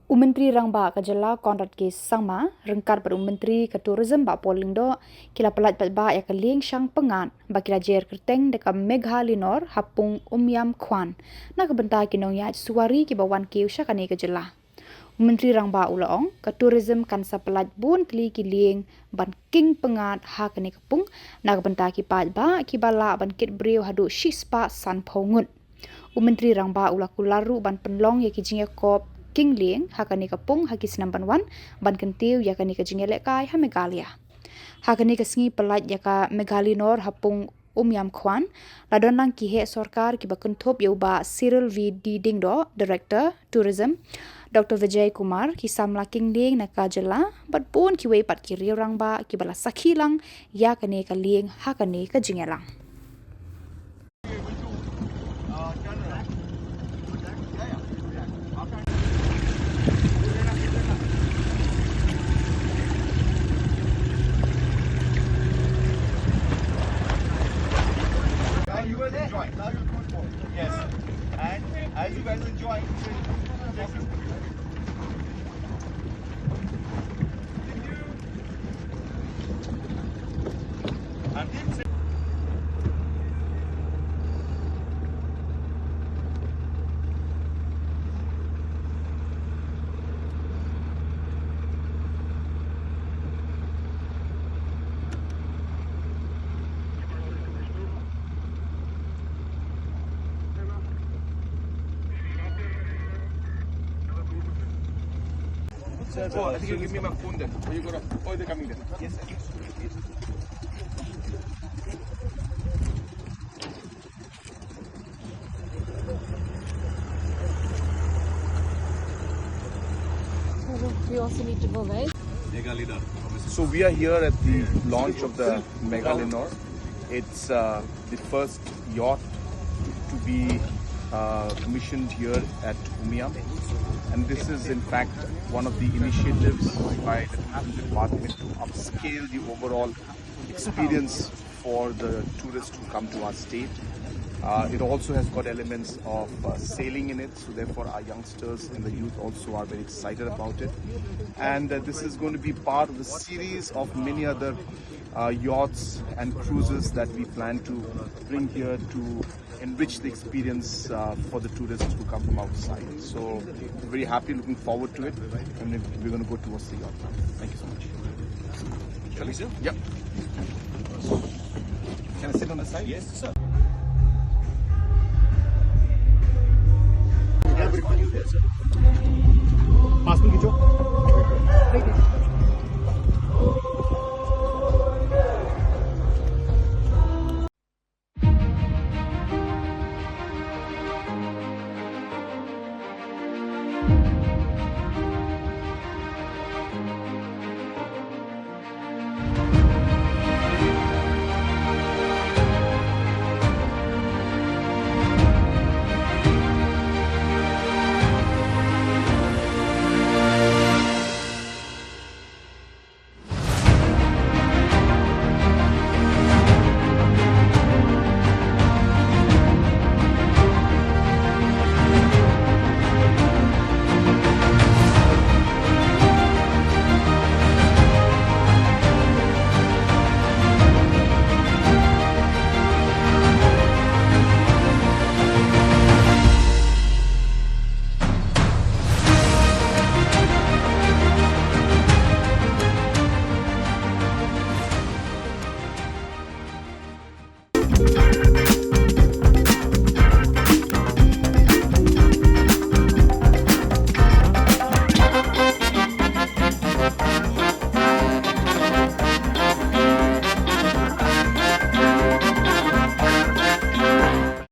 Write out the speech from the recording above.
Menteri Rangba Khuborjylla kontrak ke Samla rengkar pada Menteri ke Tourism ba Polindo kila pelat ba ya ke Lieng Shang pengan bagi rajer kerteng dekat Meghalinor hapung Umiam kwan na kebentar kinong ya suari ki bawan ke usyakane Khuborjylla. Menteri Rangba ulaong ke Tourism kan sa pelat bun tli ki Lieng ban king pengat ha kene kepung na kebentar ki pat ba ki bala ban kit briu hadu shispa san pongut. Menteri Rangba ulaku laru ban penlong ya ki jinge kop King Lieng hakani kapung haki senamban wan ban kentiu yakani ka jingele kai ha Meghalaya. Hakani ka sngi pelat yaka Meghalinor hapung Umiam kwan ladon lang ki he sarkar ki bakuntop yoba Cyril V Ding do Director Tourism Dr. Vijay Kumar ki Samla King Lieng na Khuborjylla bat pun ki wei pat ki riurang ba ki bala sakhilang yakani ka Lieng hakani ka jingelang. You guys enjoy. Yes. And as you guys enjoy, I think you give me my phone then. Or you gonna? Oh, they're coming then. Yes, sir. We also need to go, right? Meghalinor. So we are here at the launch of the Meghalinor. It's the first yacht to be commissioned here at Umiam, and this is in fact one of the initiatives by the tourism department to upscale the overall experience for the tourists who come to our state. It also has got elements of sailing in it, so therefore our youngsters and the youth also are very excited about it. And this is going to be part of the series of many other yachts and cruises that we plan to bring here to enrich the experience for the tourists who come from outside. So we're very happy, looking forward to it, and we're going to go towards the yacht now. Thank you so much. Shall we, sir? Yep. Can I sit on the side? Yes, sir. पास में खींचो